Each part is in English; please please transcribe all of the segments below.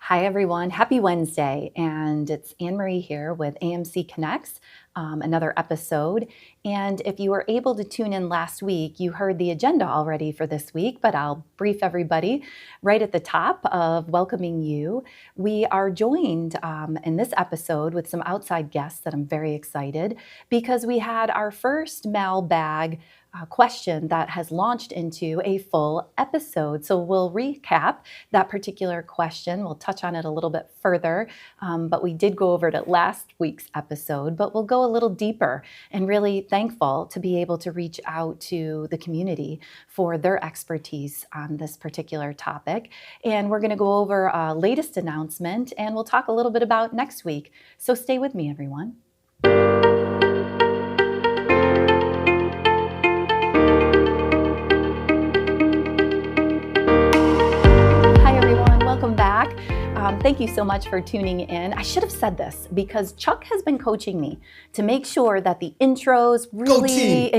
Hi, everyone. Happy Wednesday. And it's AnneMarie here with AMC Connects, another episode. And if you were able to tune in last week, you heard the agenda already for this week, but I'll brief everybody right at the top of welcoming you. We are joined in this episode with some outside guests that I'm very excited because we had our first Mailbag question that has launched into a full episode. So we'll recap that particular question. We'll touch on it a little bit further, but we did go over it at last week's episode, but we'll go a little deeper and really thankful to be able to reach out to the community for their expertise on this particular topic. And we're going to go over latest announcement and we'll talk a little bit about next week. So stay with me, everyone. Welcome back. Thank you so much for tuning in. I should have said this because Chuck has been coaching me to make sure that the intros really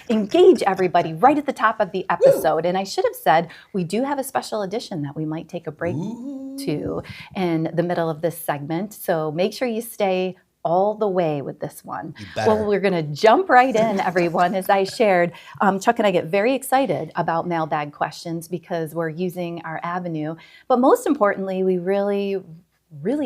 engage everybody right at the top of the episode. And I should have said we do have a special edition that we might take a break to in the middle of this segment. So make sure you stay all the way with this one. Well, we're going to jump right in, everyone. As I shared, Chuck and I get very excited about mailbag questions because we're using our avenue. But most importantly, we really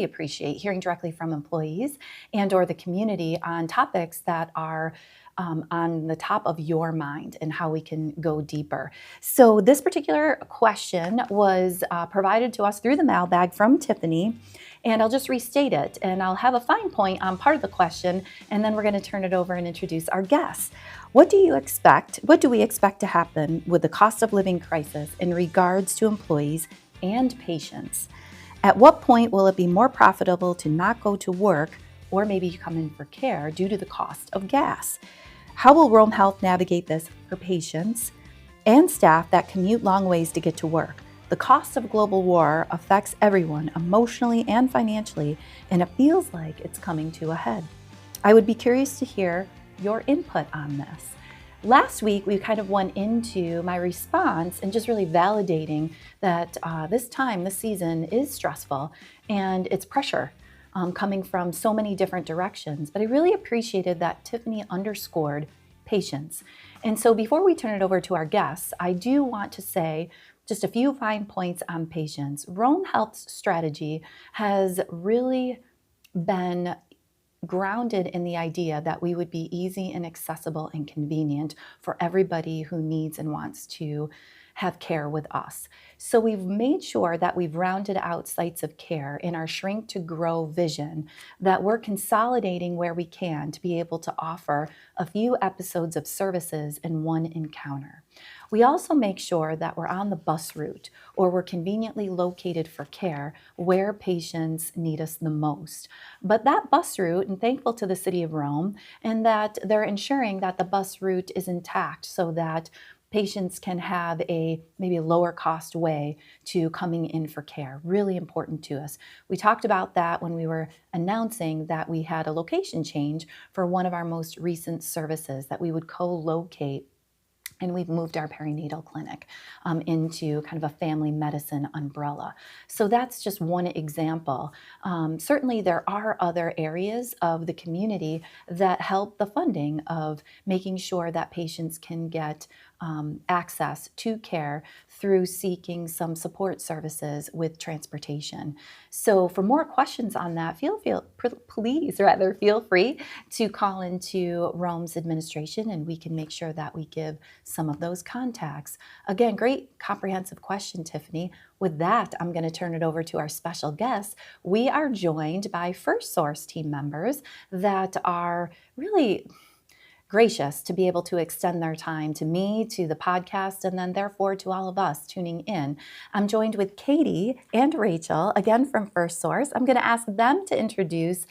appreciate hearing directly from employees and or the community on topics that are on the top of your mind and how we can go deeper. So this particular question was provided to us through the mailbag from Tiffany. And I'll just restate it, and I'll have a fine point on part of the question, and then we're going to turn it over and introduce our guests. What do we expect to happen with the cost of living crisis in regards to employees and patients? At what point will it be more profitable to not go to work or maybe come in for care due to the cost of gas? How will Rome Health navigate this for patients and staff that commute long ways to get to work? The cost of global war affects everyone emotionally and financially, and it feels like it's coming to a head. I would be curious to hear your input on this. Last week, we kind of went into my response and just really validating that this season is stressful and it's pressure coming from so many different directions. But I really appreciated that Tiffany underscored patience. And so before we turn it over to our guests, I do want to say just a few fine points on patients. Rome Health's strategy has really been grounded in the idea that we would be easy and accessible and convenient for everybody who needs and wants to have care with us. So we've made sure that we've rounded out sites of care in our shrink to grow vision, that we're consolidating where we can to be able to offer a few episodes of services in one encounter. We also make sure that we're on the bus route or we're conveniently located for care where patients need us the most. But that bus route, and thankful to the City of Rome, and that they're ensuring that the bus route is intact so that patients can have maybe a lower cost way to coming in for care. Really important to us. We talked about that when we were announcing that we had a location change for one of our most recent services, that we would co-locate. And we've moved our perinatal clinic into kind of a family medicine umbrella. So that's just one example. Certainly there are other areas of the community that help the funding of making sure that patients can get access to care through seeking some support services with transportation. So for more questions on that, please feel free to call into Rome's administration and we can make sure that we give some of those contacts. Again, great comprehensive question, Tiffany. With that, I'm going to turn it over to our special guests. We are joined by First Source team members that are really gracious to be able to extend their time to me, to the podcast, and then therefore to all of us tuning in. I'm joined with Katie and Rachel, again from First Source. I'm going to ask them to introduce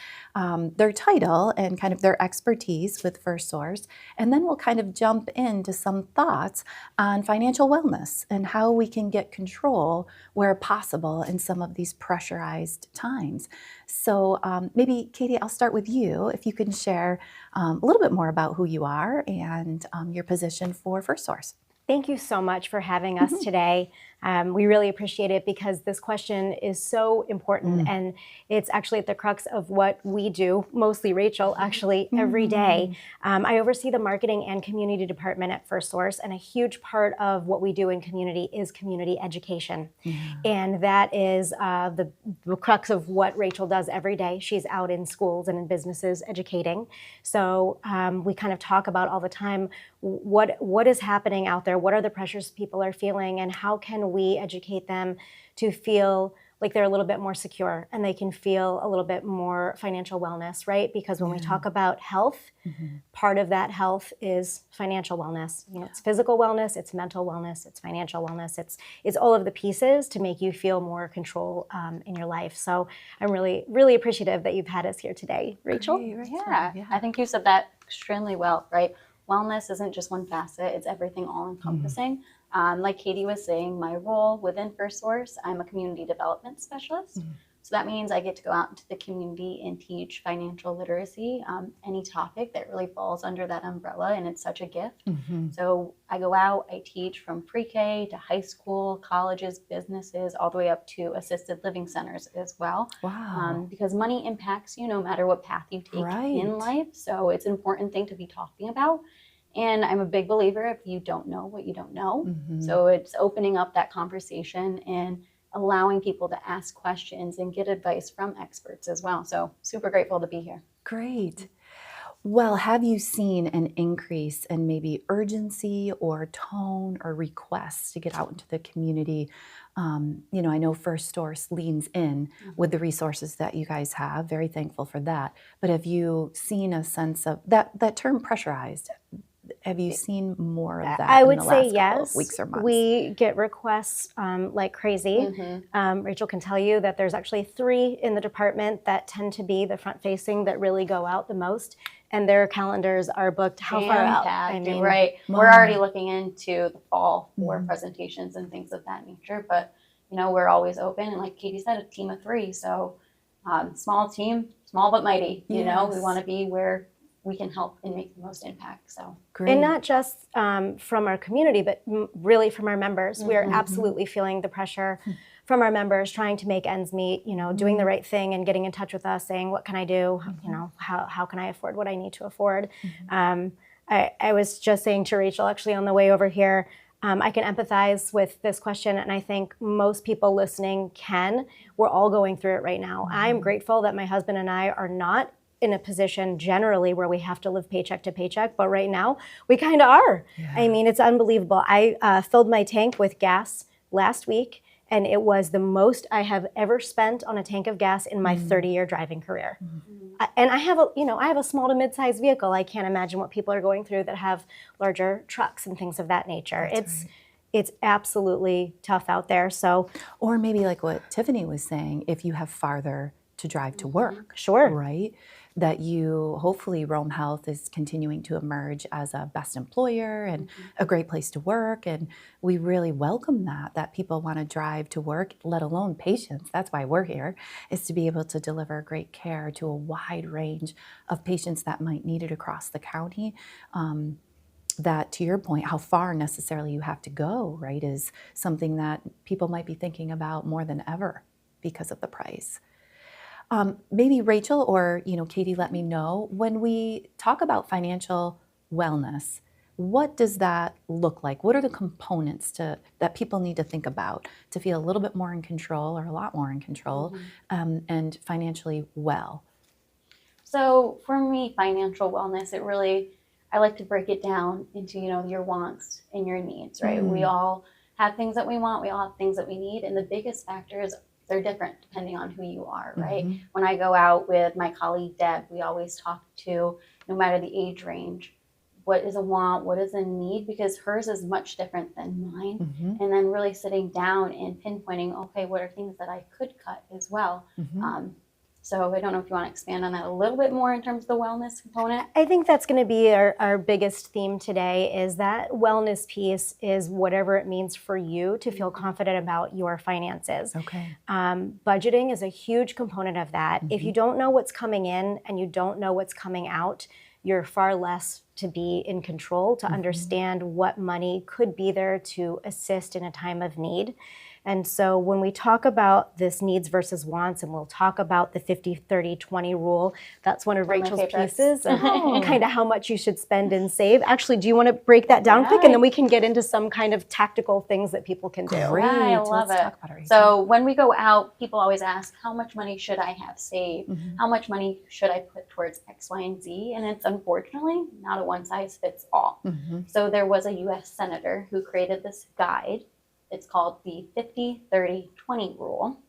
their title and kind of their expertise with First Source, and then we'll kind of jump into some thoughts on financial wellness and how we can get control where possible in some of these pressurized times. So maybe, Katie, I'll start with you. If you can share a little bit more about who you are and your position for First Source. Thank you so much for having us today. We really appreciate it because this question is so important, and it's actually at the crux of what we do, mostly Rachel, actually, every day. I oversee the marketing and community department at First Source, and a huge part of what we do in community is community education. And that is the crux of what Rachel does every day. She's out in schools and in businesses educating. So we kind of talk about all the time what is happening out there, what are the pressures people are feeling, and how can we educate them to feel like they're a little bit more secure and they can feel a little bit more financial wellness, right? Because when we talk about health, part of that health is financial wellness. You know, it's physical wellness, it's mental wellness, it's financial wellness. It's all of the pieces to make you feel more control in your life. So I'm really, really appreciative that you've had us here today, Rachel. Yeah, I think you said that extremely well, right? Wellness isn't just one facet, it's everything all encompassing. Like Katie was saying, my role within First Source, I'm a community development specialist. So that means I get to go out into the community and teach financial literacy, any topic that really falls under that umbrella, and it's such a gift. So I go out, I teach from pre-K to high school, colleges, businesses, all the way up to assisted living centers as well. Wow. Because money impacts you no matter what path you take in life. So it's an important thing to be talking about. And I'm a big believer if you don't know what you don't know. So it's opening up that conversation and allowing people to ask questions and get advice from experts as well. So super grateful to be here. Great. Well, have you seen an increase in maybe urgency or tone or requests to get out into the community? You know, I know First Source leans in with the resources that you guys have. Very thankful for that. But have you seen a sense of that term pressurized? Have you seen more of that I would in the say last couple of weeks or months? We get requests like crazy. Rachel can tell you that there's actually 3 in the department that tend to be the front-facing that really go out the most, and their calendars are booked how far out? I mean, right. We're already looking into the fall for presentations and things of that nature, but you know, we're always open. And like Katie said, a team of 3. So small team, small but mighty. You know, we want to be where we can help and make the most impact. So And not just from our community, but really from our members. We are absolutely feeling the pressure from our members trying to make ends meet, you know, doing the right thing and getting in touch with us saying, what can I do? You know, how can I afford what I need to afford? I was just saying to Rachel, actually on the way over here, I can empathize with this question, and I think most people listening can. We're all going through it right now. I'm grateful that my husband and I are not in a position generally where we have to live paycheck to paycheck, but right now we kind of are. I mean, it's unbelievable. I filled my tank with gas last week, and it was the most I have ever spent on a tank of gas in my 30-year driving career. And I have a small to mid-sized vehicle. I can't imagine what people are going through that have larger trucks and things of that nature. It's absolutely tough out there. So, or maybe like what Tiffany was saying, if you have farther to drive to work, sure, right? That you, hopefully Rome Health is continuing to emerge as a best employer and a great place to work. And we really welcome that people want to drive to work, let alone patients. That's why we're here, is to be able to deliver great care to a wide range of patients that might need it across the county. That, to your point, how far necessarily you have to go, right, is something that people might be thinking about more than ever because of the price. Maybe Rachel or Katie, let me know, when we talk about financial wellness, what does that look like? What are the components that people need to think about to feel a little bit more in control or a lot more in control and financially well? So for me, financial wellness, I like to break it down into, your wants and your needs, right? We all have things that we want. We all have things that we need. And the biggest factor is they're different depending on who you are, right? When I go out with my colleague, Deb, we always talk to, no matter the age range, what is a want, what is a need, because hers is much different than mine. And then really sitting down and pinpointing, okay, what are things that I could cut as well? So I don't know if you want to expand on that a little bit more in terms of the wellness component. I think that's going to be our biggest theme today, is that wellness piece is whatever it means for you to feel confident about your finances. Okay. Budgeting is a huge component of that. If you don't know what's coming in and you don't know what's coming out, you're far less to be in control, to understand what money could be there to assist in a time of need. And so when we talk about this needs versus wants, and we'll talk about the 50-30-20 rule, that's one of Rachel's pieces, and kind of how much you should spend and save. Actually, do you want to break that down quick, and then we can get into some kind of tactical things that people can do? Great. I love Let's it. talk about it, So when we go out, people always ask, how much money should I have saved? How much money should I put towards X, Y, and Z? And it's unfortunately not a one size fits all. So there was a US senator who created this guide. It's called the 50-30-20 rule.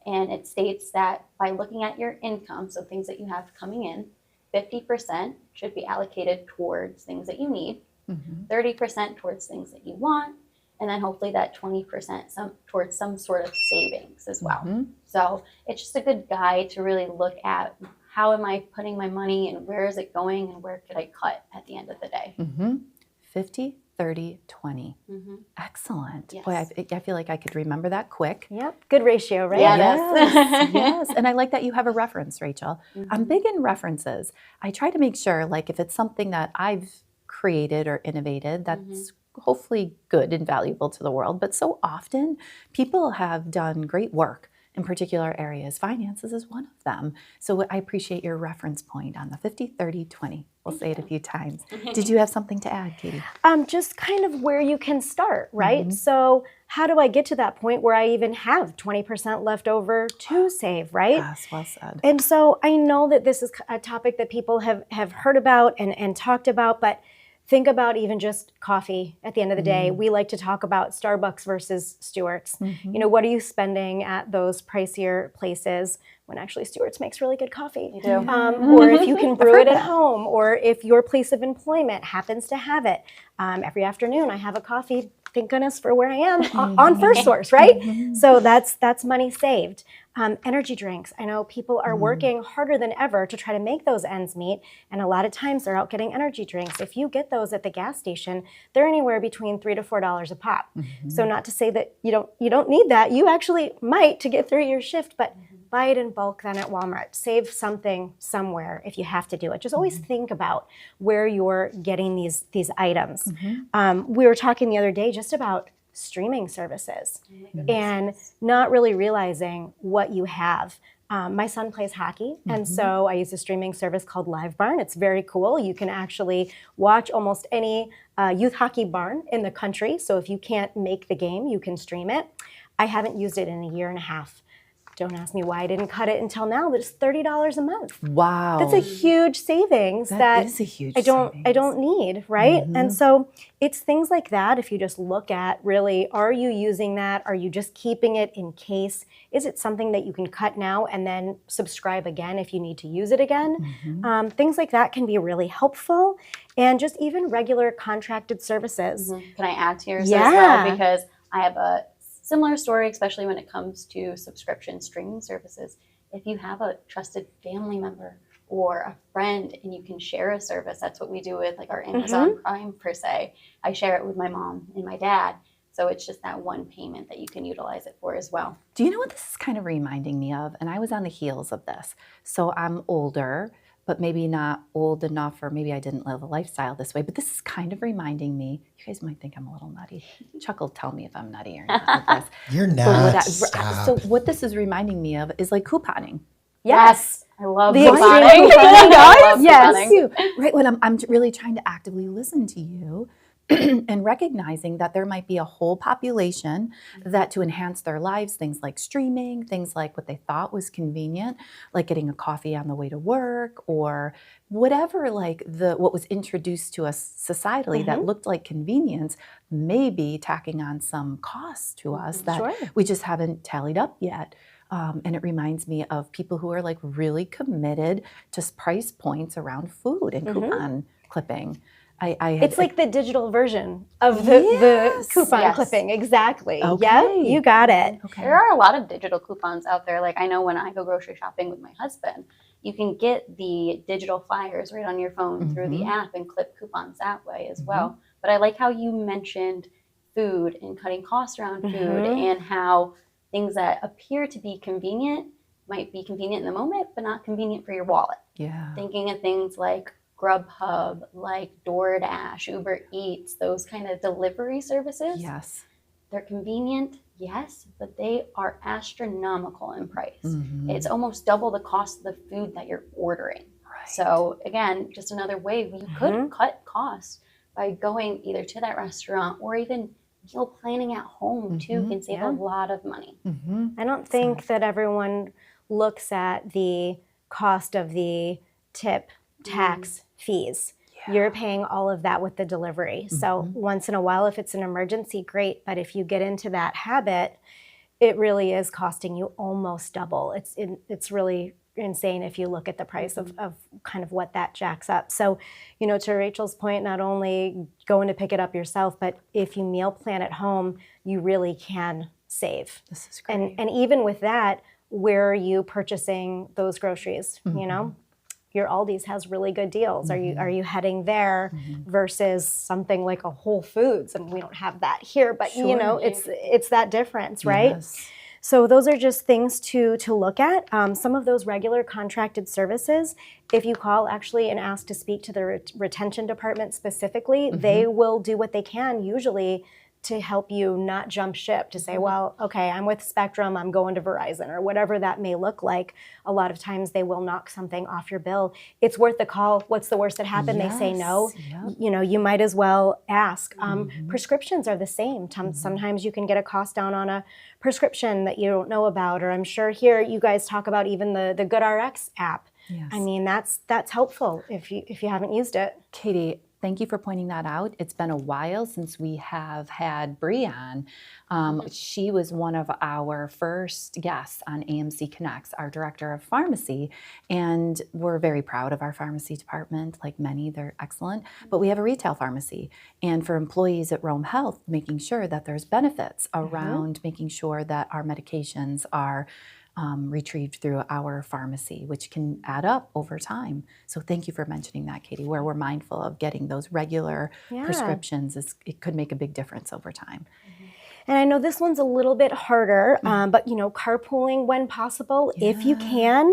And it states that by looking at your income, so things that you have coming in, 50% should be allocated towards things that you need, 30% towards things that you want, and then hopefully that 20% towards some sort of savings as well. So it's just a good guide to really look at how am I putting my money and where is it going and where could I cut at the end of the day. 50, 30, 20. Excellent. Yes. Boy, I feel like I could remember that quick. Yep, good ratio, right? Yeah, Yes. And I like that you have a reference, Rachel. I'm big in references. I try to make sure, like, if it's something that I've created or innovated, that's hopefully good and valuable to the world. But so often, people have done great work in particular areas. Finances is one of them. So I appreciate your reference point on the 50-30-20. We'll say it a few times. Did you have something to add, Katie? Just kind of where you can start, right? So how do I get to that point where I even have 20% left over to save, right? Yes, well said. And so I know that this is a topic that people have heard about and talked about, but think about even just coffee at the end of the day. We like to talk about Starbucks versus Stewart's. You know, what are you spending at those pricier places when actually Stewart's makes really good coffee? You do. Or if you can brew it at home, or if your place of employment happens to have it. Every afternoon I have a coffee, thank goodness for where I am, on First Source, right? So that's money saved. Energy drinks. I know people are working harder than ever to try to make those ends meet, and a lot of times they're out getting energy drinks. If you get those at the gas station, they're anywhere between $3 to $4 a pop. So not to say that you don't need that. You actually might to get through your shift, but buy it in bulk then at Walmart. Save something somewhere if you have to do it. Just always think about where you're getting these items. We were talking the other day just about streaming services and not really realizing what you have. My son plays hockey, and so I use a streaming service called Live Barn. It's very cool. You can actually watch almost any youth hockey barn in the country. So if you can't make the game, you can stream it. I haven't used it in a year and a half. Don't ask me why I didn't cut it until now, but it's $30 a month. Wow. That's a huge savings that is a huge I don't need, right? And so it's things like that. If you just look at really, are you using that? Are you just keeping it in case? Is it something that you can cut now and then subscribe again if you need to use it again? Things like that can be really helpful. And just even regular contracted services. Can I add to yours as well? Because I have a similar story, especially when it comes to subscription streaming services. If you have a trusted family member or a friend and you can share a service, that's what we do with like our Amazon Prime per se. I share it with my mom and my dad. So it's just that one payment that you can utilize it for as well. Do you know what this is kind of reminding me of? And I was on the heels of this. So I'm older, but maybe not old enough, or maybe I didn't live a lifestyle this way. But this is kind of reminding me, you guys might think I'm a little nutty. Chuck will tell me if I'm nutty or not with this. You're not. So what this is reminding me of is like couponing. Yes. I love the couponing. Yes. Right, when I'm really trying to actively listen to you and recognizing that there might be a whole population that to enhance their lives, things like streaming, things like what they thought was convenient, like getting a coffee on the way to work or whatever, like what was introduced to us societally that looked like convenience, maybe tacking on some costs to us that we just haven't tallied up yet. And it reminds me of people who are like really committed to price points around food and coupon clipping. It's like the digital version of the coupon clipping. Exactly. Okay. Yeah, you got it. Okay. There are a lot of digital coupons out there. Like I know when I go grocery shopping with my husband, you can get the digital flyers right on your phone through the app and clip coupons that way as well. But I like how you mentioned food and cutting costs around food and how things that appear to be convenient might be convenient in the moment, but not convenient for your wallet. Yeah. Thinking of things like Grubhub, like DoorDash, Uber Eats, those kind of delivery services. Yes. They're convenient, yes, but they are astronomical in price. Mm-hmm. It's almost double the cost of the food that you're ordering. Right. So again, just another way we could cut costs by going either to that restaurant or even meal planning at home too can save a lot of money. I don't think that everyone looks at the cost of the tip, tax, fees. You're paying all of that with the delivery. So once in a while, if it's an emergency, great. But if you get into that habit, it really is costing you almost double. It's really insane if you look at the price of kind of what that jacks up. So, you know, to Rachel's point, not only going to pick it up yourself, but if you meal plan at home, you really can save. This is great. And even with that, where are you purchasing those groceries? You know, your Aldi's has really good deals. Are you heading there versus something like a Whole Foods? And we don't have that here, but you know, it's that difference, right? Yes. So those are just things to look at. Some of those regular contracted services, if you call actually and ask to speak to the retention department specifically, they will do what they can usually to help you not jump ship, to say, well, okay, I'm with Spectrum, I'm going to Verizon, or whatever that may look like. A lot of times they will knock something off your bill. It's worth the call. What's the worst that happened? They say no. You know, you might as well ask. Prescriptions are the same. Sometimes you can get a cost down on a prescription that you don't know about, or I'm sure here you guys talk about even the GoodRx app. Yes. I mean, that's helpful if you haven't used it. Katie, thank you for pointing that out. It's been a while since we have had Bree on. She was one of our first guests on AMC Connects, our director of pharmacy, and we're very proud of our pharmacy department. Like many, they're excellent, but we have a retail pharmacy. And for employees at Rome Health, making sure that there's benefits around making sure that our medications are retrieved through our pharmacy, which can add up over time. So thank you for mentioning that, Katie, where we're mindful of getting those regular prescriptions. It could make a big difference over time. And I know this one's a little bit harder, but you know, carpooling when possible, if you can.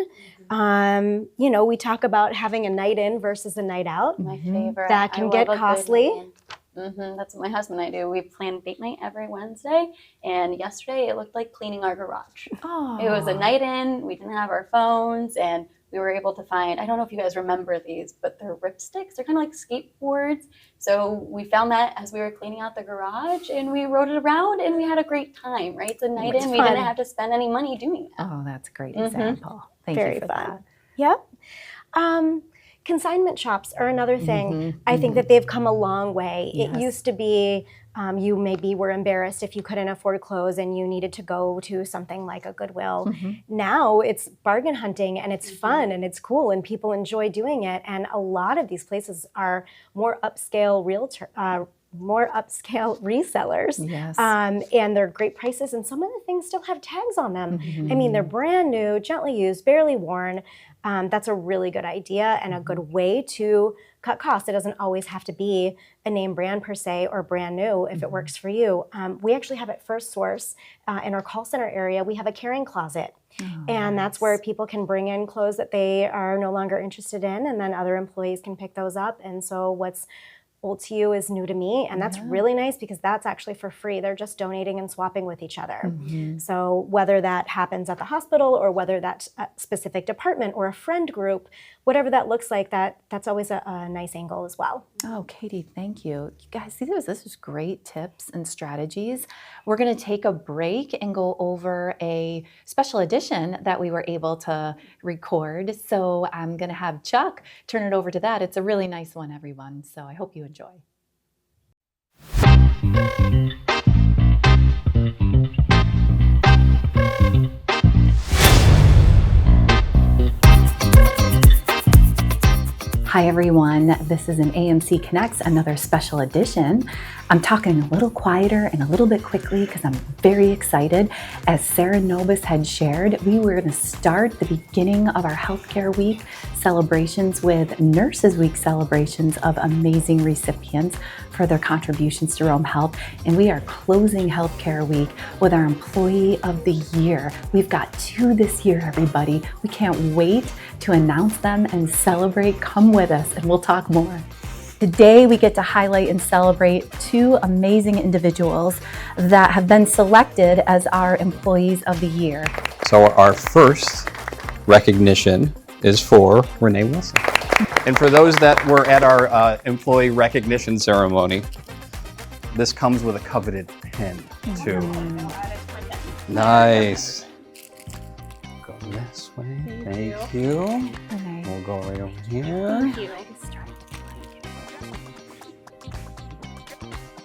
You know, we talk about having a night in versus a night out. My favorite. That can get costly. That's what my husband and I do. We plan date night every Wednesday, and yesterday it looked like cleaning our garage. Oh. It was a night in, we didn't have our phones, and we were able to find, I don't know if you guys remember these, but they're ripsticks. They're kind of like skateboards. So we found that as we were cleaning out the garage, and we rode it around, and we had a great time, right? It's a night in, we didn't have to spend any money doing that. Oh, that's a great example. Thank Very you for fun. that. Yep. Consignment shops are another thing. I think that they've come a long way. Yes. It used to be you maybe were embarrassed if you couldn't afford clothes and you needed to go to something like a Goodwill. Now it's bargain hunting, and it's fun and it's cool and people enjoy doing it. And a lot of these places are more upscale resellers. Yes. And they're great prices, and some of the things still have tags on them. I mean, they're brand new, gently used, barely worn. That's a really good idea and a good way to cut costs. It doesn't always have to be a name brand per se or brand new if it works for you. We actually have at First Source in our call center area, we have a carrying closet. And that's where people can bring in clothes that they are no longer interested in, and then other employees can pick those up. And so what's old to you is new to me, and that's really nice because that's actually for free. They're just donating and swapping with each other. So whether that happens at the hospital or whether that's a specific department or a friend group, whatever that looks like, that's always a nice angle as well. Oh, Katie, thank you. You guys, this is great tips and strategies. We're going to take a break and go over a special edition that we were able to record. So I'm going to have Chuck turn it over to that. It's a really nice one, everyone. So I hope you enjoy. Hi everyone, this is an AMC Connects, another special edition. I'm talking a little quieter and a little bit quickly because I'm very excited. As Sarah Nobis had shared, we were going to start the beginning of our Healthcare Week celebrations with Nurses Week celebrations of amazing recipients for their contributions to Rome Health. And we are closing Healthcare Week with our Employee of the Year. We've got 2 this year, everybody. We can't wait to announce them and celebrate. Come with us and we'll talk more. Today, we get to highlight and celebrate two amazing individuals that have been selected as our Employees of the Year. So our first recognition is for Renee Wilson. And for those that were at our employee recognition ceremony, this comes with a coveted pin too. Nice. Go this way. Thank you. Okay. We'll go right over here. Thank you.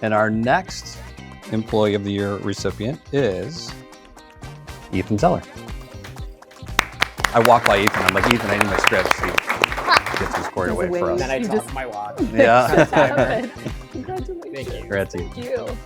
And our next Employee of the Year recipient is Ethan Zeller. I walk by Ethan, I'm like, Ethan, I need my stretch sheet. Gets him squared away for us. Then I toss my watch. Yeah. Congratulations. Thank you. Congrats, Ethan. Thank you.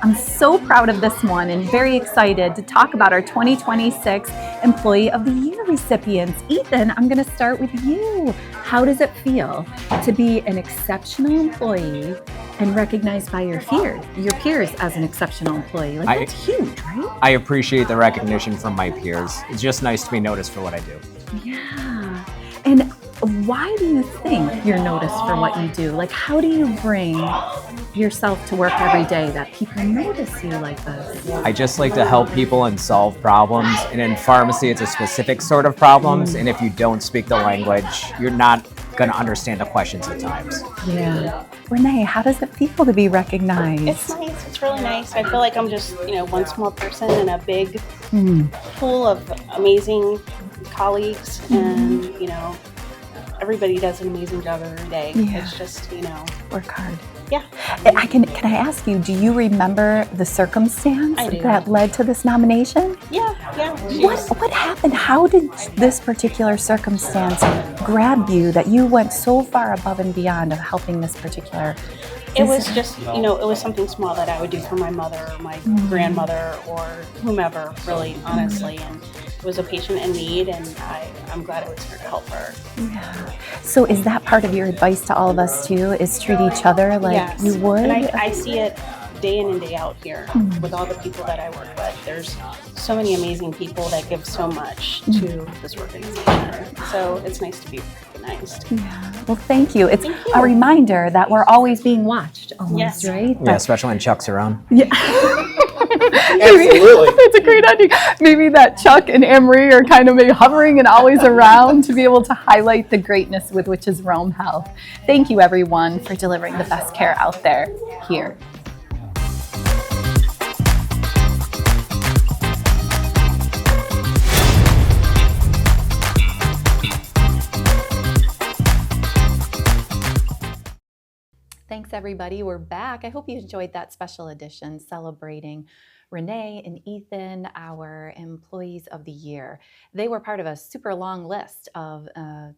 I'm so proud of this one and very excited to talk about our 2026 Employee of the Year recipients. Ethan, I'm going to start with you. How does it feel to be an exceptional employee and recognized by your peers as an exceptional employee? Like, that's huge, right? I appreciate the recognition from my peers. It's just nice to be noticed for what I do. Yeah. And why do you think you're noticed for what you do? Like, how do you bring yourself to work every day that people notice you like this? I just like to help people and solve problems. And in pharmacy, it's a specific sort of problems. And if you don't speak the language, you're not going to understand the questions at times. Yeah. Renee, how does it feel to be recognized? It's nice. It's really nice. I feel like I'm just, one small person in a big pool of amazing colleagues, and everybody does an amazing job every day. Yeah. It's just, Work hard. yeah. Can I ask you, do you remember the circumstance I do. that led to this nomination? Yeah. What happened? How did this particular circumstance grab you that you went so far above and beyond of helping this particular? It was just, it was something small that I would do for my mother, or my grandmother, or whomever, really, honestly. And it was a patient in need, and I'm glad it was here to help her. Yeah. So is that part of your advice to all of us too, is treat each other like Yes. you would? And I see it day in and day out here with all the people that I work with. There's so many amazing people that give so much to this organization. So it's nice to be recognized. Yeah. Well, thank you. It's a reminder that we're always being watched, almost, Yes. right? Yeah, especially when Chuck's around. Yeah. Absolutely. That's a great idea. Maybe that Chuck and ANneMarie are kind of maybe hovering and always around to be able to highlight the greatness with which is Rome Health. Thank you, everyone, for delivering the best care out there here. Thanks, everybody. We're back. I hope you enjoyed that special edition celebrating Renee and Ethan, our Employees of the Year. They were part of a super long list of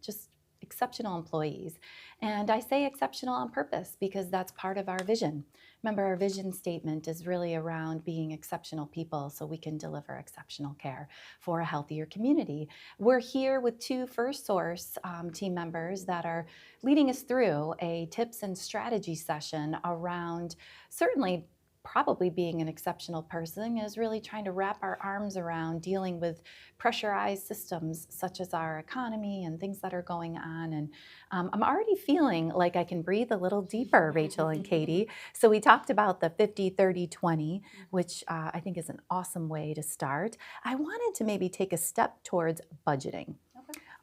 just exceptional employees. And I say exceptional on purpose because that's part of our vision. Remember, our vision statement is really around being exceptional people so we can deliver exceptional care for a healthier community. We're here with two First Source team members that are leading us through a tips and strategy session around certainly probably being an exceptional person is really trying to wrap our arms around dealing with pressurized systems such as our economy and things that are going on. And I'm already feeling like I can breathe a little deeper, Rachel and Katie. So we talked about the 50-30-20, which I think is an awesome way to start. I wanted to maybe take a step towards budgeting.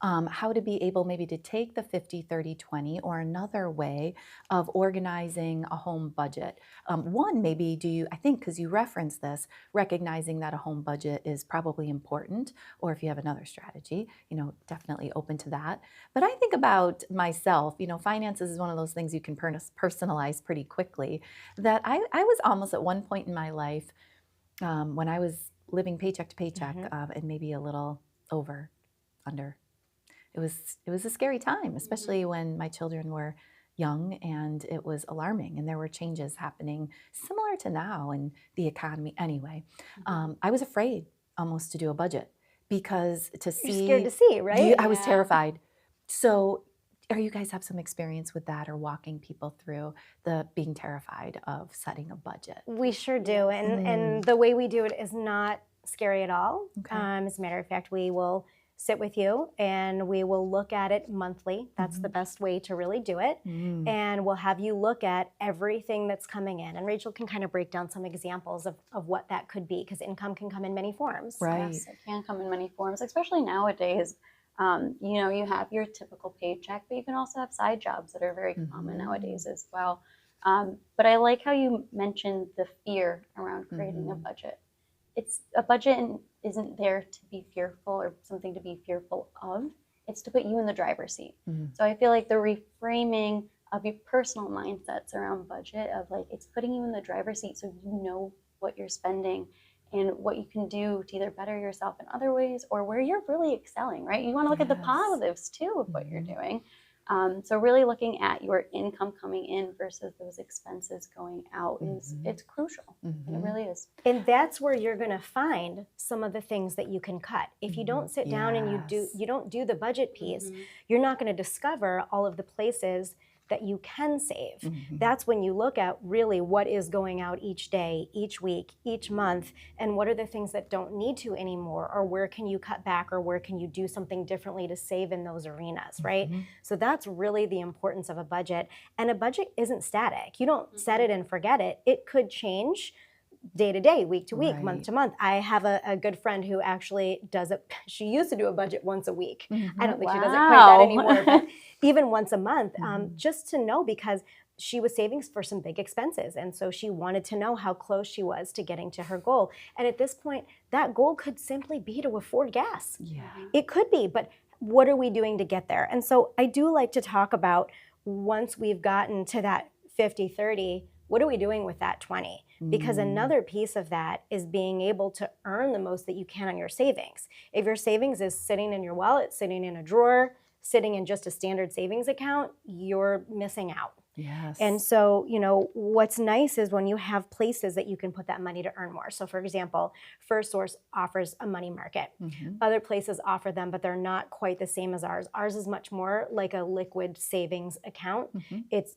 How to be able maybe to take the 50-30-20 or another way of organizing a home budget. One, maybe I think because you referenced this, recognizing that a home budget is probably important, or if you have another strategy, definitely open to that. But I think about myself, finances is one of those things you can personalize pretty quickly, that I was almost at one point in my life when I was living paycheck to paycheck and maybe a little under. It was a scary time, especially when my children were young, and it was alarming, and there were changes happening similar to now in the economy anyway. I was afraid almost to do a budget because You're scared to see, right? I was terrified. So you guys have some experience with that or walking people through the being terrified of setting a budget? We sure do. And the way we do it is not scary at all. Okay. As a matter of fact, we will sit with you and we will look at it monthly. That's the best way to really do it. And we'll have you look at everything that's coming in. And Rachel can kind of break down some examples of what that could be, because income can come in many forms. Right. Yes, it can come in many forms, especially nowadays. You know, you have your typical paycheck, but you can also have side jobs that are very common nowadays as well. But I like how you mentioned the fear around creating a budget. It's a budget isn't there to be fearful or something to be fearful of. It's to put you in the driver's seat. So I feel like the reframing of your personal mindsets around budget, of like, it's putting you in the driver's seat so you know what you're spending and what you can do to either better yourself in other ways or where you're really excelling, right? You want to look at the positives too of what you're doing. So really looking at your income coming in versus those expenses going out it's crucial. It really is. And that's where you're going to find some of the things that you can cut. If you don't sit down and you don't do the budget piece, you're not going to discover all of the places that you can save. That's when you look at really what is going out each day, each week, each month, and what are the things that don't need to anymore, or where can you cut back, or where can you do something differently to save in those arenas, right? So that's really the importance of a budget. And a budget isn't static. You don't set it and forget it. It could change day to day, week to week, month to month. I have a good friend who actually does it. She used to do a budget once a week. I don't think she does it quite that anymore, but even once a month, just to know, because she was saving for some big expenses. And so she wanted to know how close she was to getting to her goal. And at this point, that goal could simply be to afford gas. It could be, but what are we doing to get there? And so I do like to talk about, once we've gotten to that 50-30, what are we doing with that 20? Because another piece of that is being able to earn the most that you can on your savings. If your savings is sitting in your wallet, sitting in a drawer, sitting in just a standard savings account, you're missing out. Yes. And so, you know, what's nice is when you have places that you can put that money to earn more. So for example, First Source offers a money market. Other places offer them, but they're not quite the same as ours. Ours is much more like a liquid savings account.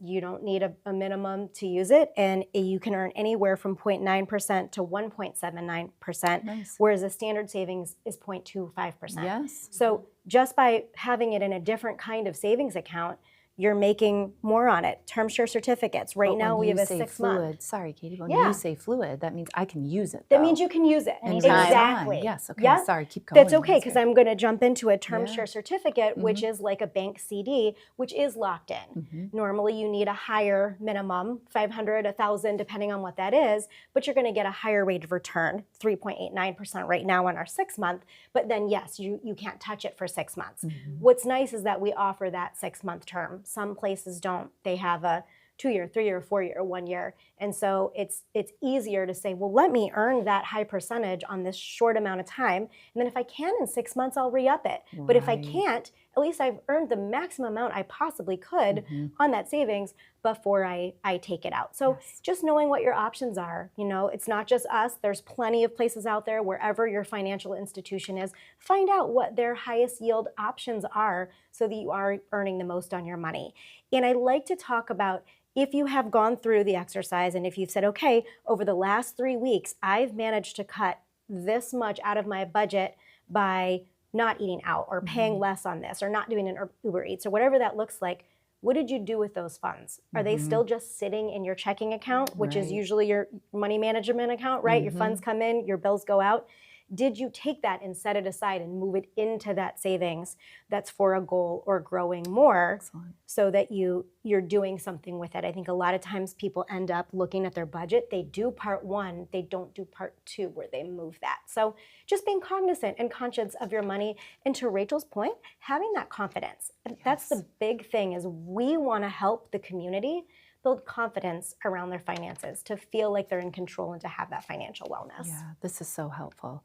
You don't need a minimum to use it, and you can earn anywhere from 0.9% to 1.79%, whereas a standard savings is 0.25%. Yes. So just by having it in a different kind of savings account, you're making more on it. Term share certificates. Right now we have a 6 month. Sorry, Katie, when you say fluid, that means I can use it. That means you can use it. Anytime. Exactly. Yes, okay, sorry, keep going. That's okay, because I'm going to jump into a term share certificate, which is like a bank CD, which is locked in. Normally you need a higher minimum, 500, 1,000, depending on what that is, but you're going to get a higher rate of return, 3.89% right now on our 6 month, but then yes, you can't touch it for 6 months. What's nice is that we offer that 6 month term. Some places don't. They have a 2-year, 3-year, 4-year, 1 year. And so it's easier to say, well, let me earn that high percentage on this short amount of time. And then if I can in 6 months, I'll re-up it. But if I can't, at least I've earned the maximum amount I possibly could on that savings before I take it out. So just knowing what your options are, you know, it's not just us. There's plenty of places out there, wherever your financial institution is. Find out what their highest yield options are so that you are earning the most on your money. And I like to talk about, if you have gone through the exercise and if you've said, okay, over the last 3 weeks, I've managed to cut this much out of my budget by not eating out or paying less on this or not doing an Uber Eats or whatever that looks like, what did you do with those funds? Are they still just sitting in your checking account, which is usually your money management account, right? Your funds come in, your bills go out. Did you take that and set it aside and move it into that savings that's for a goal or growing more so that you're doing something with it? I think a lot of times people end up looking at their budget. They do part one, they don't do part two where they move that. So just being cognizant and conscious of your money. And to Rachel's point, having that confidence. And that's the big thing, is we want to help the community build confidence around their finances, to feel like they're in control and to have that financial wellness. Yeah, this is so helpful.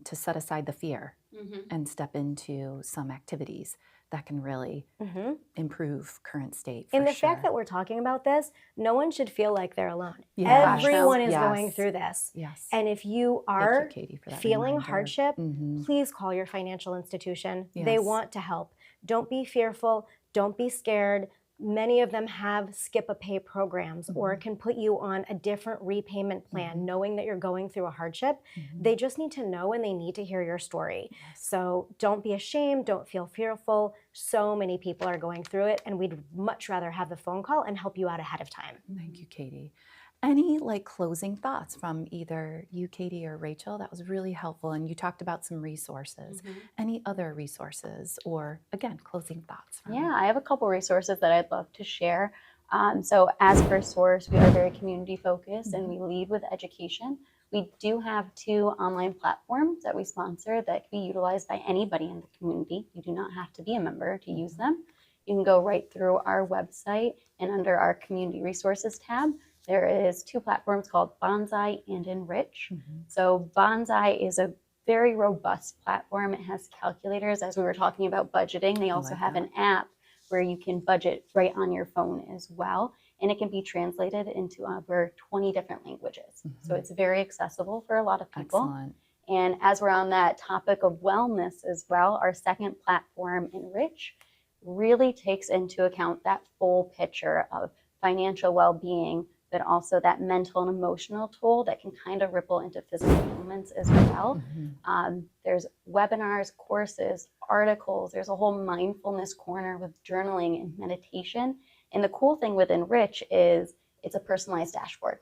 To set aside the fear and step into some activities that can really improve current state. And the fact that we're talking about this, no one should feel like they're alone. Yes. Everyone is going through this. Yes. And if you are Thank you, Katie, for that feeling reminder. hardship, please call your financial institution. They Yes. want to help. Don't be fearful. Don't be scared. Many of them have skip a pay programs or can put you on a different repayment plan, knowing that you're going through a hardship. They just need to know and they need to hear your story. So don't be ashamed, don't feel fearful. So many people are going through it, and we'd much rather have the phone call and help you out ahead of time. Thank you, Katie. Any closing thoughts from either you, Katie, or Rachel? That was really helpful. And you talked about some resources. Any other resources, or again, closing thoughts? Yeah, I have a couple resources that I'd love to share. So as First Source, we are very community focused and we lead with education. We do have 2 online platforms that we sponsor that can be utilized by anybody in the community. You do not have to be a member to use them. You can go right through our website, and under our community resources tab, there is 2 platforms called Bonsai and Enrich. So Bonsai is a very robust platform. It has calculators, as we were talking about budgeting. They also have an app where you can budget right on your phone as well. And it can be translated into over 20 different languages. So it's very accessible for a lot of people. Excellent. And as we're on that topic of wellness as well, our second platform, Enrich, really takes into account that full picture of financial well-being, but also that mental and emotional toll that can kind of ripple into physical ailments as well. There's webinars, courses, articles. There's a whole mindfulness corner with journaling and meditation. And the cool thing with Enrich is it's a personalized dashboard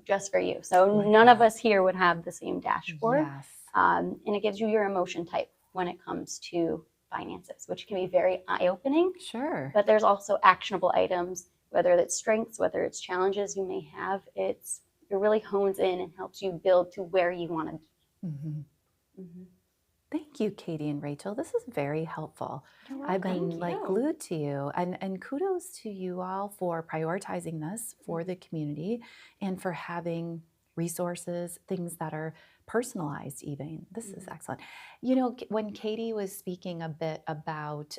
just for you. So none of us here would have the same dashboard. And it gives you your emotion type when it comes to finances, which can be very eye-opening. Sure. But there's also actionable items, whether it's strengths, whether it's challenges you may have. It really hones in and helps you build to where you want to be. Thank you, Katie and Rachel. This is very helpful. I've been glued to you, and kudos to you all for prioritizing this for the community and for having resources, things that are personalized even. This is excellent. You know, when Katie was speaking a bit about,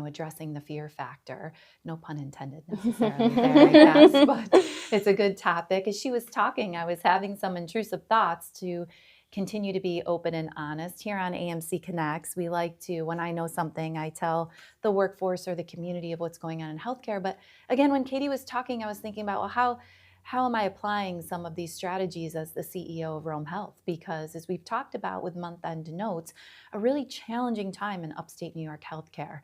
addressing the fear factor, no pun intended necessarily there, I guess, but it's a good topic. As she was talking, I was having some intrusive thoughts to continue to be open and honest. Here on AMC Connects, we like to, when I know something, I tell the workforce or the community of what's going on in healthcare. But again, when Katie was talking, I was thinking about, well, how am I applying some of these strategies as the CEO of Rome Health? Because as we've talked about with month-end notes, a really challenging time in upstate New York healthcare.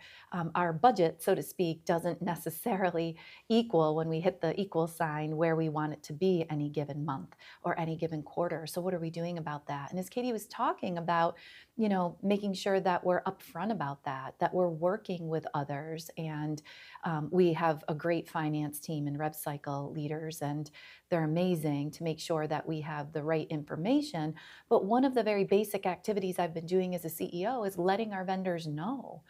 Our budget, so to speak, doesn't necessarily equal when we hit the equal sign where we want it to be any given month or any given quarter. So what are we doing about that? And as Katie was talking about, making sure that we're upfront about that we're working with others. And we have a great finance team and rev cycle leaders, and they're amazing to make sure that we have the right information. But one of the very basic activities I've been doing as a CEO is letting our vendors know.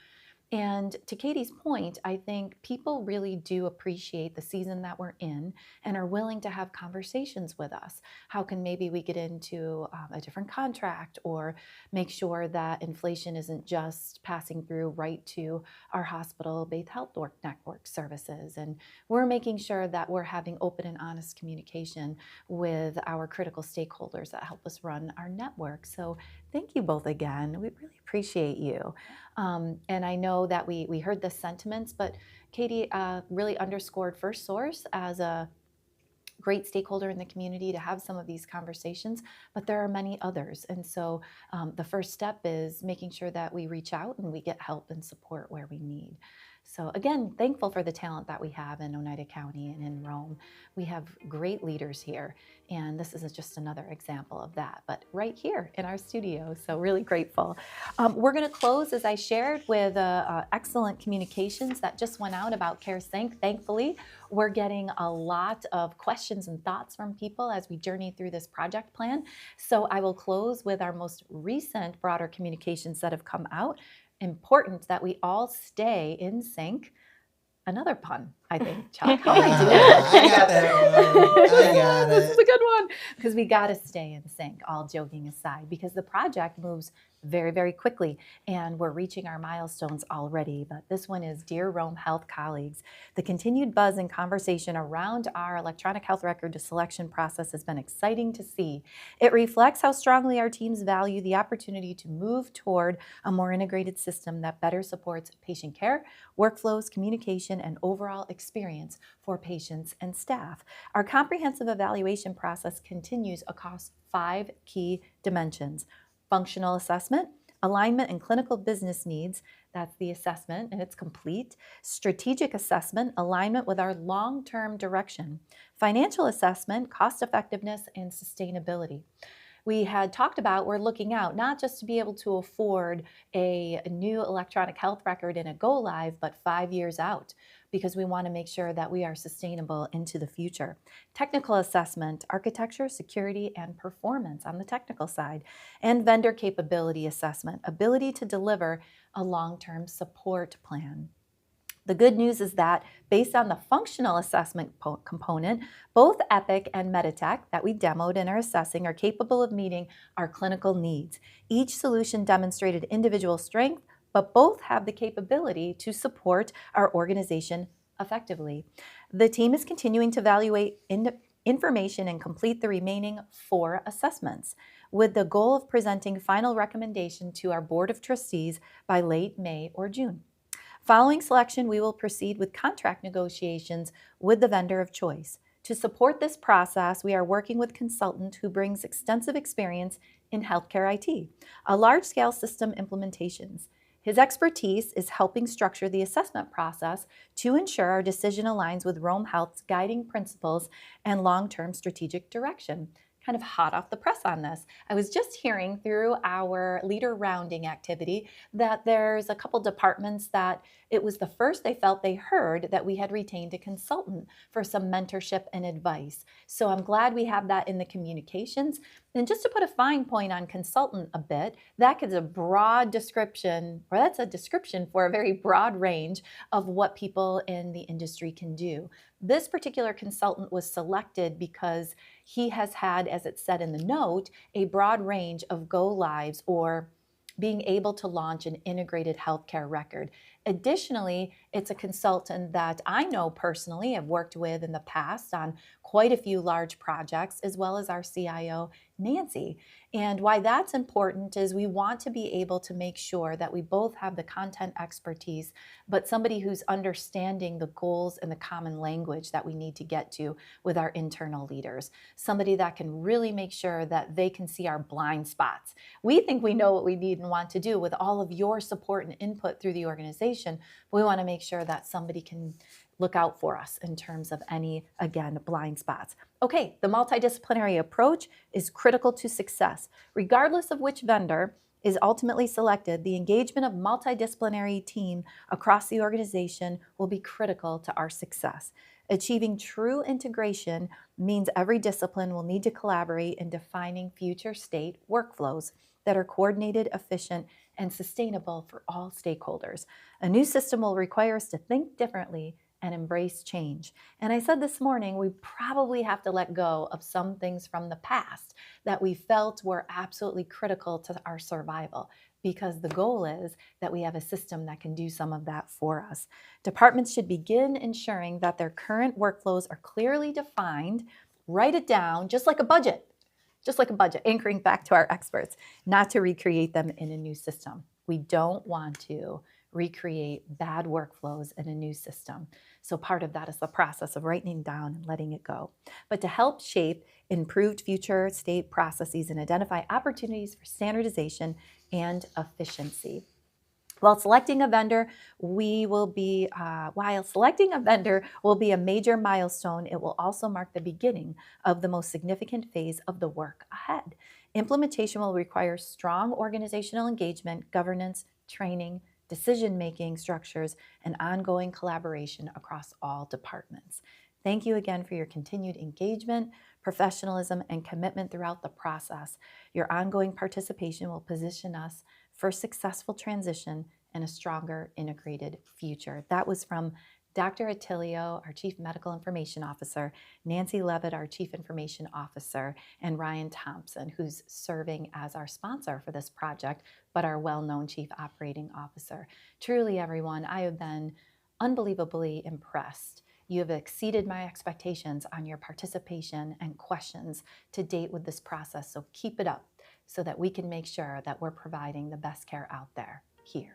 And to Katie's point, I think people really do appreciate the season that we're in and are willing to have conversations with us. How can maybe we get into a different contract, or make sure that inflation isn't just passing through right to our hospital-based health network services. And we're making sure that we're having open and honest communication with our critical stakeholders that help us run our network. So thank you both again. We really appreciate you. And I know that we heard the sentiments, but Katie really underscored First Source as a great stakeholder in the community to have some of these conversations, but there are many others. And so the first step is making sure that we reach out and we get help and support where we need. So again, thankful for the talent that we have in Oneida County and in Rome. We have great leaders here, and this is just another example of that, but right here in our studio, so really grateful. We're gonna close, as I shared, with excellent communications that just went out about CareSync. Thankfully, we're getting a lot of questions and thoughts from people as we journey through this project plan. So I will close with our most recent broader communications that have come out. Important that we all stay in sync. Another pun, I think, Chuck. How am I doing? I got that one. I got it. This is a good one. Because we got to stay in sync, all joking aside, because the project moves very, very quickly, and we're reaching our milestones already. But this one is, Dear Rome Health colleagues, the continued buzz and conversation around our electronic health record selection process has been exciting to see. It reflects how strongly our teams value the opportunity to move toward a more integrated system that better supports patient care, workflows, communication, and overall experience for patients and staff. Our comprehensive evaluation process continues across 5 key dimensions: functional assessment, alignment and clinical business needs, that's the assessment and it's complete; strategic assessment, alignment with our long-term direction; financial assessment, cost effectiveness and sustainability. We had talked about we're looking out not just to be able to afford a new electronic health record and a go live, but 5 years out, because we want to make sure that we are sustainable into the future. Technical assessment, architecture, security, and performance on the technical side, and vendor capability assessment, ability to deliver a long-term support plan. The good news is that based on the functional assessment component, both Epic and Meditech that we demoed and are assessing are capable of meeting our clinical needs. Each solution demonstrated individual strength, but both have the capability to support our organization effectively. The team is continuing to evaluate information and complete the remaining 4 assessments, with the goal of presenting final recommendation to our Board of Trustees by late May or June. Following selection, we will proceed with contract negotiations with the vendor of choice. To support this process, we are working with a consultant who brings extensive experience in healthcare IT, large-scale system implementations. His expertise is helping structure the assessment process to ensure our decision aligns with Rome Health's guiding principles and long-term strategic direction. Kind of hot off the press on this. I was just hearing through our leader rounding activity that there's a couple departments that it was the first they felt they heard that we had retained a consultant for some mentorship and advice. So I'm glad we have that in the communications. And just to put a fine point on consultant a bit, that is a broad description, or that's a description for a very broad range of what people in the industry can do. This particular consultant was selected because he has had, as it said in the note, a broad range of go lives or being able to launch an integrated healthcare record. Additionally, it's a consultant that I know personally, have worked with in the past on quite a few large projects, as well as our CIO, Nancy. And why that's important is we want to be able to make sure that we both have the content expertise, but somebody who's understanding the goals and the common language that we need to get to with our internal leaders. Somebody that can really make sure that they can see our blind spots. We think we know what we need and want to do with all of your support and input through the organization. We want to make sure that somebody can look out for us in terms of any, again, blind spots. Okay, the multidisciplinary approach is critical to success. Regardless of which vendor is ultimately selected, the engagement of multidisciplinary team across the organization will be critical to our success. Achieving true integration means every discipline will need to collaborate in defining future state workflows that are coordinated, efficient, and sustainable for all stakeholders. A new system will require us to think differently and embrace change. And I said this morning, we probably have to let go of some things from the past that we felt were absolutely critical to our survival, because the goal is that we have a system that can do some of that for us. Departments should begin ensuring that their current workflows are clearly defined, write it down, just like a budget, anchoring back to our experts, not to recreate them in a new system. We don't want to recreate bad workflows in a new system. So part of that is the process of writing down and letting it go. But to help shape improved future state processes and identify opportunities for standardization and efficiency. While selecting a vendor will be a major milestone, it will also mark the beginning of the most significant phase of the work ahead. Implementation will require strong organizational engagement, governance, training, decision-making structures, and ongoing collaboration across all departments. Thank you again for your continued engagement, professionalism, and commitment throughout the process. Your ongoing participation will position us for successful transition and a stronger integrated future. That was from Dr. Attilio, our Chief Medical Information Officer, Nancy Levitt, our Chief Information Officer, and Ryan Thompson, who's serving as our sponsor for this project, but our well-known Chief Operating Officer. Truly, everyone, I have been unbelievably impressed. You have exceeded my expectations on your participation and questions to date with this process, so keep it up so that we can make sure that we're providing the best care out there here.